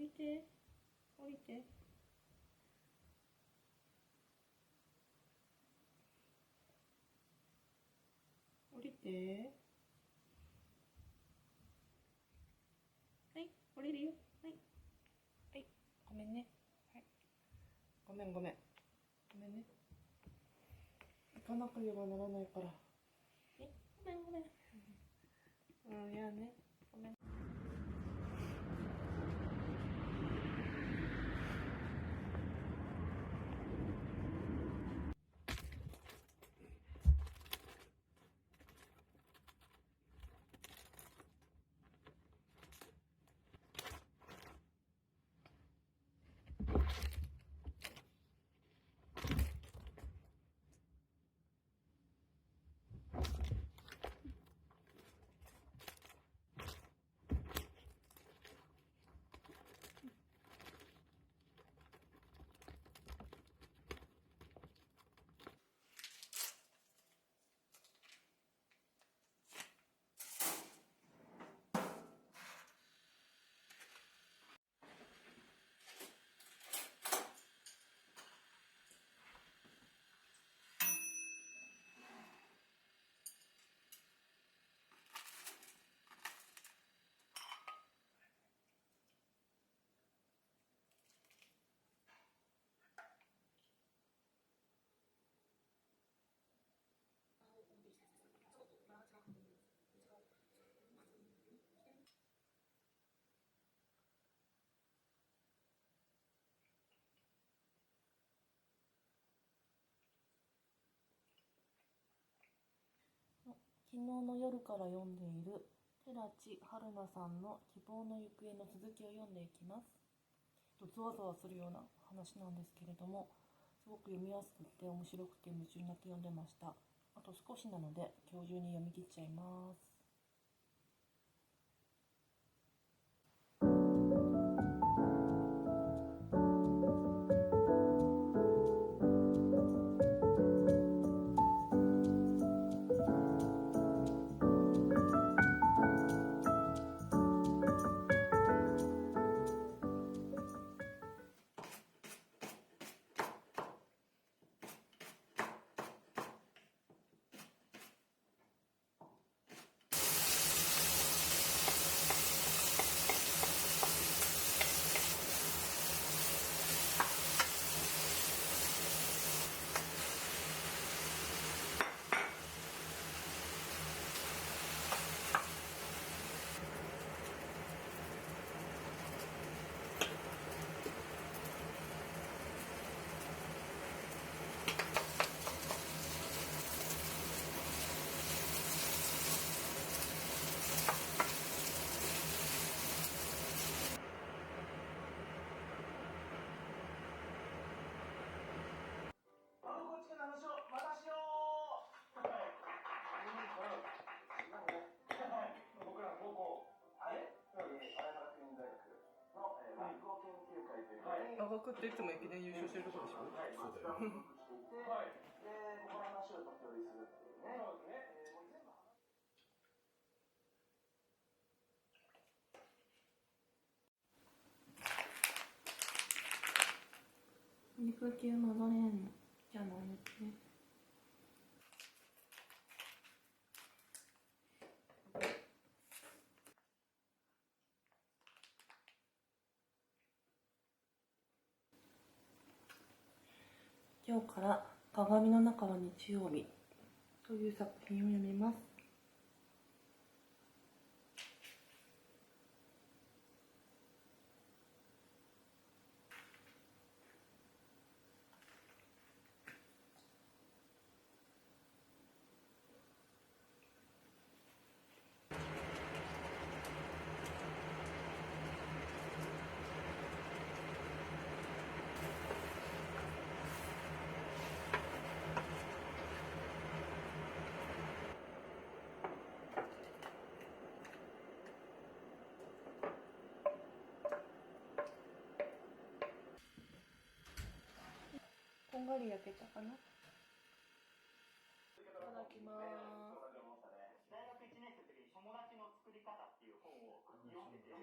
りて、降りて。降りて。はい、降りるよ。はい。はい、ごめんね。はい。ごめん。ごめんね。行かなければならないから。ごめん。いやね。ごめん。昨日の夜から読んでいる寺地春菜さんの希望の行方の続きを読んでいきます。ゾワゾワするような話なんですけれども、すごく読みやすくて面白くて夢中になって読んでました。あと少しなので今日中に読み切っちゃいます。青学っていつも駅伝優勝してるところでしょ。そうだよ。で、この話を時折するっていうね。そうですね。肉球戻れんじゃないですね。今日から鏡の中は日曜日という作品を読みます。こんがり焼けたかな。いただきます。大学1年生の時に友達の作り方っていう本を読んでて、些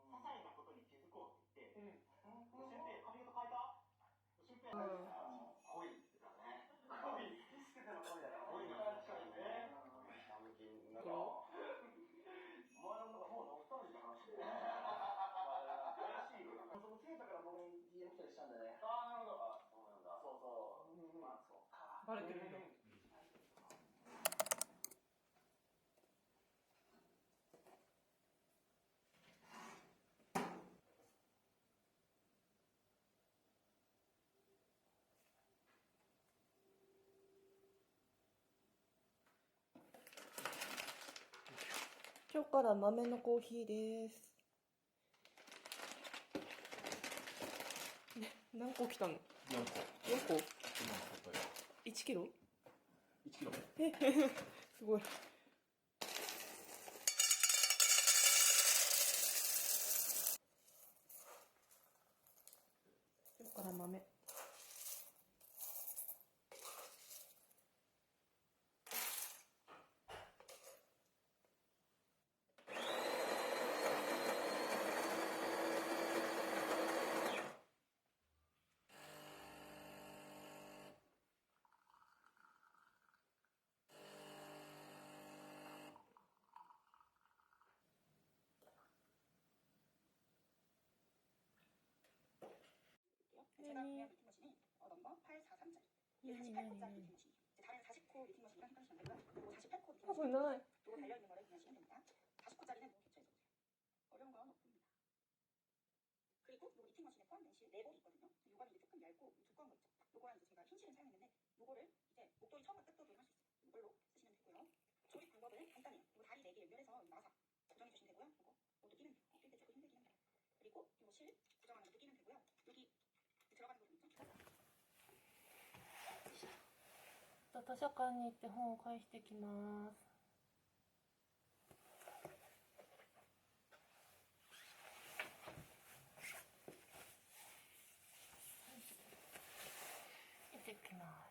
細なことに気づこうって言って濃いってかね。濃い。ビスケットの濃いだから濃いのが近いね。シャムキンだろ。お前のもうノスタルジーな話で。怪しいよ。そのケイタから僕に DM 来たりしたんだね。ああ、なるほど。あ、そうなんだ。そうそう。まあ、そうか。バレてるんだ。今日から豆のコーヒーです。何個来たの？ 4個。4個？今のことよ。 1キロ？ 1キロ。すごい。今日から豆。제가 구매한 리팅머신이 넘버 843짜리. 이게 48코짜리 리팅머신이에요. 다른 40코 리팅머신이랑 헷갈리시면 안 되고요. 그리고 48코 리팅머신 요거 달려있는 거를 구매하시면 됩니다. 40코짜리는 요 캡처해서 보세요. 어려운 건 없습니다. 그리고 요 리팅머신에 포함된 실 4볼이 있거든요. 요거는 이제 조금 얇고 두꺼운 거 있죠. 요거랑 이제 제가 흰 실을 사용했는데 요거를 이제 목도리 처음과 끝도 조절할 수 있어요. 이걸로 쓰시면 되고요. 조립 방법은 간단해요. 요 다리 4개 연결해서 나사 고정해 주시면 되고요. 요거 모두 끼면 돼요. 낄 때 조금 힘들긴 합니다. 그리고 요 실 고정하는 것도 끼면 되고요. 여기 들어가는 부분 있죠? 図書館に行って本を返してきます。行ってきます。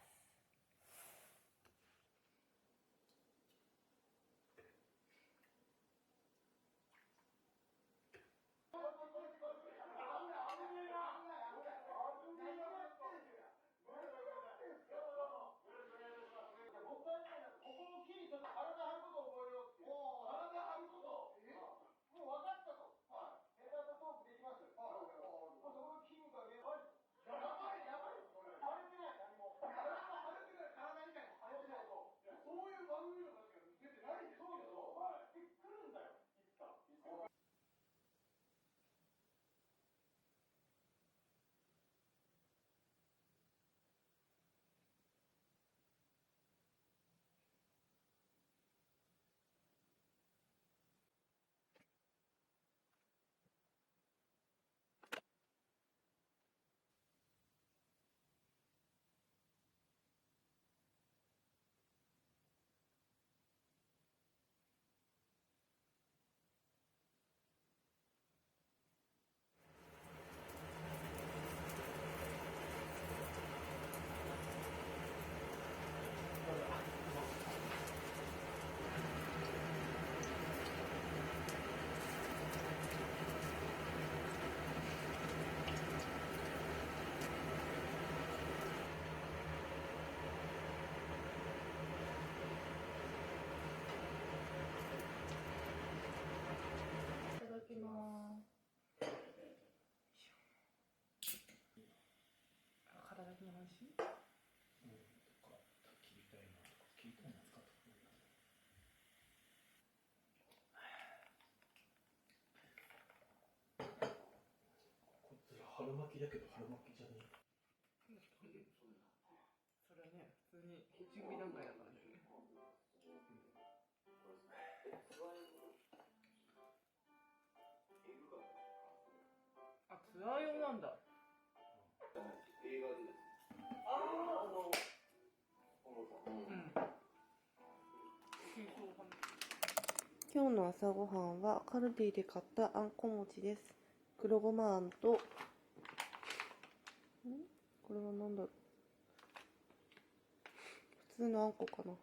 いただきます。体に美味しい？切りたいなとか、切りたいな使ったことないな。こいつら春巻きだけど春巻きじゃねえ。それはね、普通に準備段階だからね。あ、ツアー用なんだ。映画でですね。うん。今日の朝ごはんはカルディで買ったあんこ餅です。黒ごまあんと、これはなんだろう。普通のあんこかな。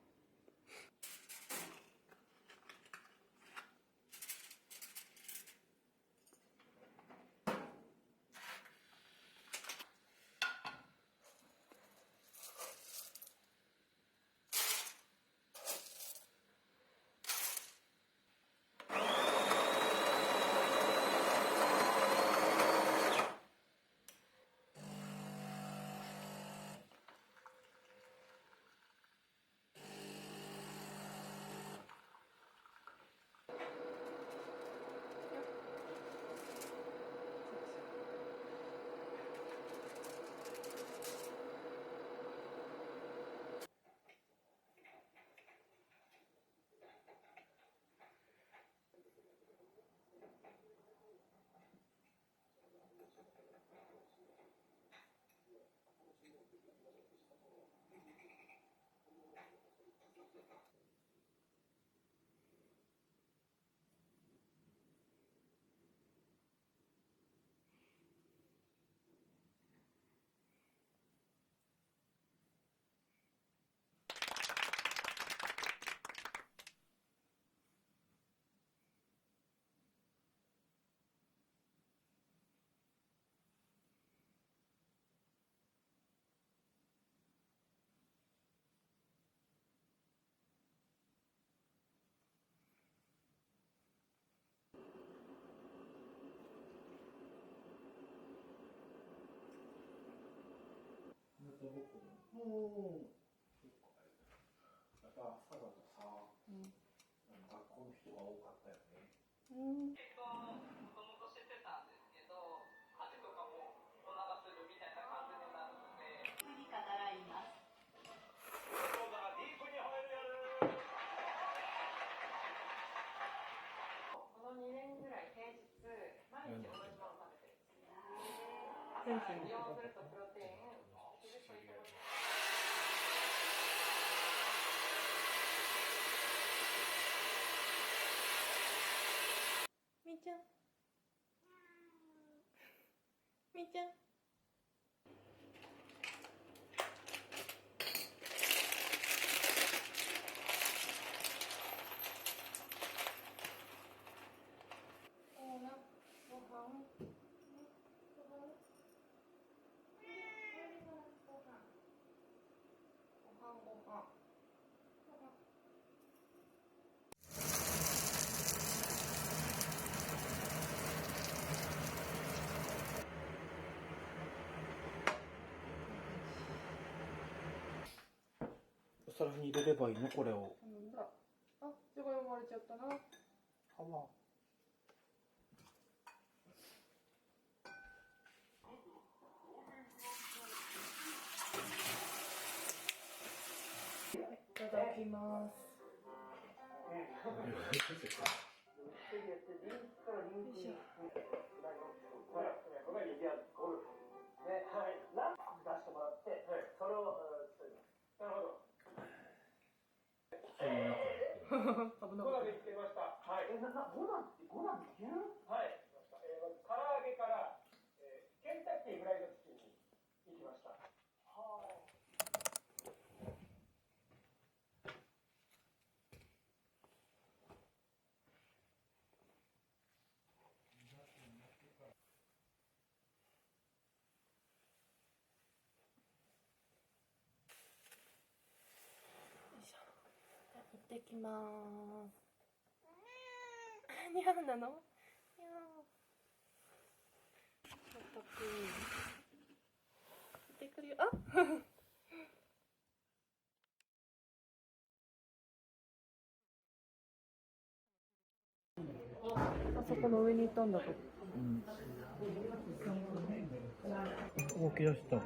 もう、やっぱ佐賀とさ、学校の人が多かったよね。もともとしてたんですけど、恥とかもおならするみたいな感じになるので。に語らいます。この2年ぐらい平日毎日同じもの食べてるんですよ。朝利用するとプロテイン、昼といてもみーちゃん。みーちゃん。お皿に入れればいいのこれを。なんだ。あ、じゃがいも割れちゃったな。はいただきます。危なかった。唐揚げからケンタッキーフライドチキンに行きました。行ってきまーす。にゃーなの？にゃー。まったく。行ってくるよ。あ。あそこの上に行ったんだと。動き出した。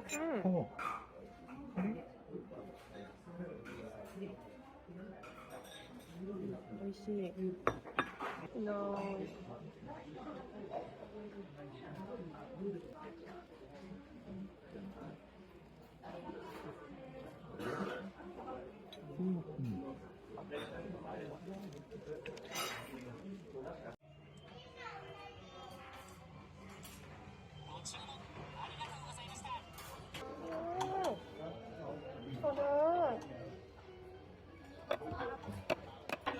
美味しい。いいなー。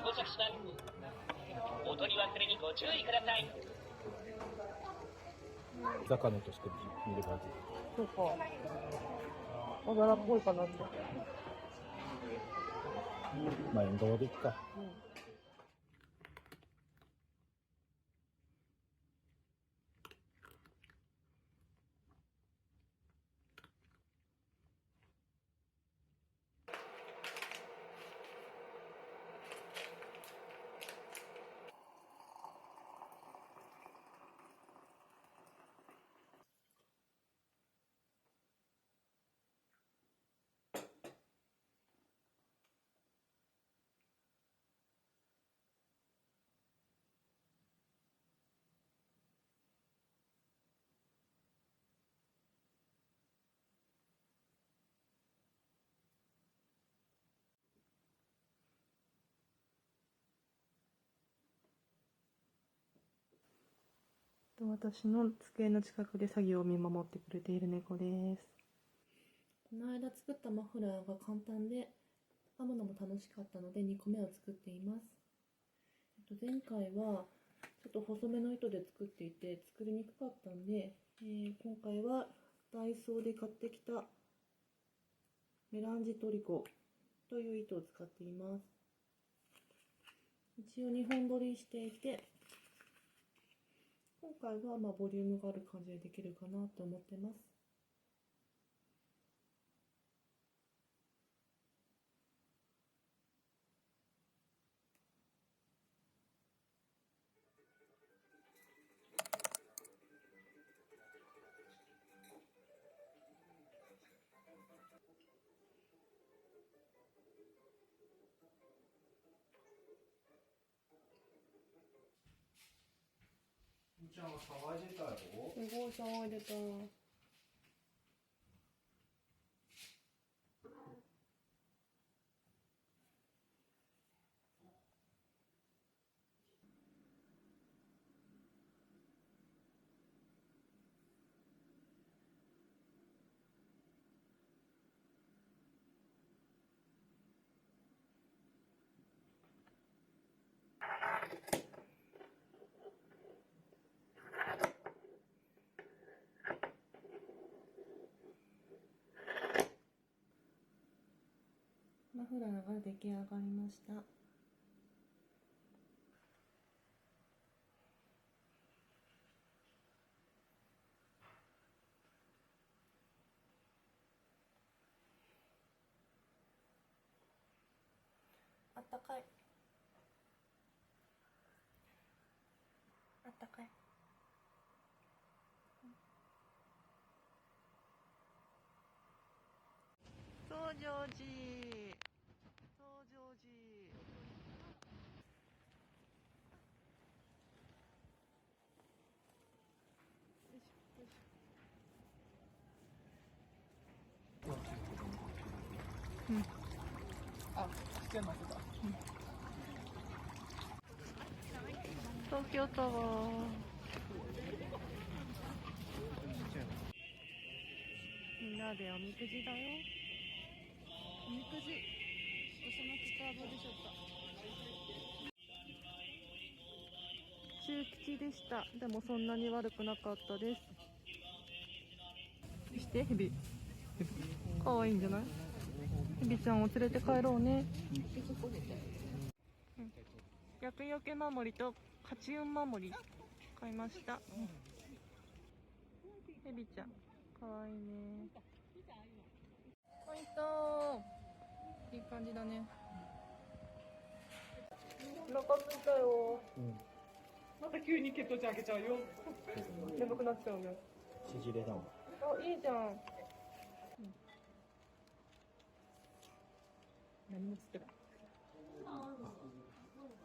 到着します。お取り忘れにご注意ください。魚として見ればいい。そうか。小皿っぽいかなって。まあ縁側でいっか。私の机の近くで作業を見守ってくれている猫です。この間作ったマフラーが簡単で編むのも楽しかったので2個目を作っています。前回はちょっと細めの糸で作っていて作りにくかったんで、今回はダイソーで買ってきたメランジトリコという糸を使っています。一応2本取りしていて、今回はボリュームがある感じでできるかなと思ってます。みーちゃんは騒いでたよ。すごい騒いでた。マフラーが出来上がりました。あったかい。あったかい。増上寺。増上寺。あ、来てますか。東京タワー。みんなでおみくじだよ。おみくじ。その結果はどうでしょうか。中吉でした。でもそんなに悪くなかったです。してヘビ。かわいいんじゃない？ヘビちゃんを連れて帰ろうね。厄除け守りと勝ち運守り買いました。ヘビちゃんかわいいね。ポイント。いい感じだね。お腹すいたよ。また急に血糖値上げちゃうよ。眠くなっちゃうね。縮れだわ。あ、いいじゃん。何もつってない。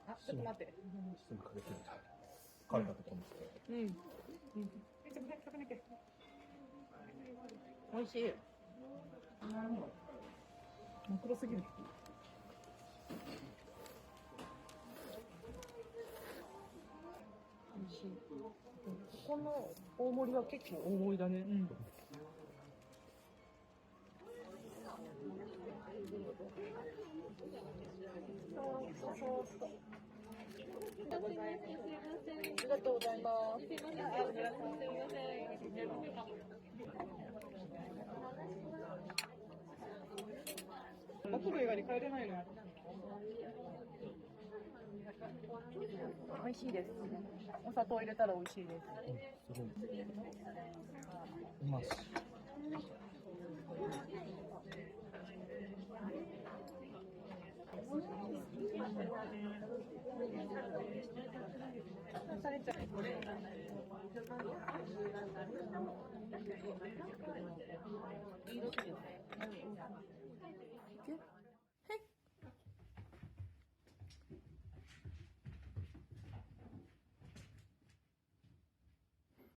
あ、ちょっと待って。すぐかけてみた。かけたこともして。うん。めちゃめちゃかけなきゃ。美味しい。真っ黒すぎる。美味しい。ここの大盛りは結構大盛りだね。うん。ありがとうございます。すいません。お風呂以外に帰れないの。美味しいです。お砂糖入れたら美味しいです。すごい。うまし。されちゃう。いいですよ。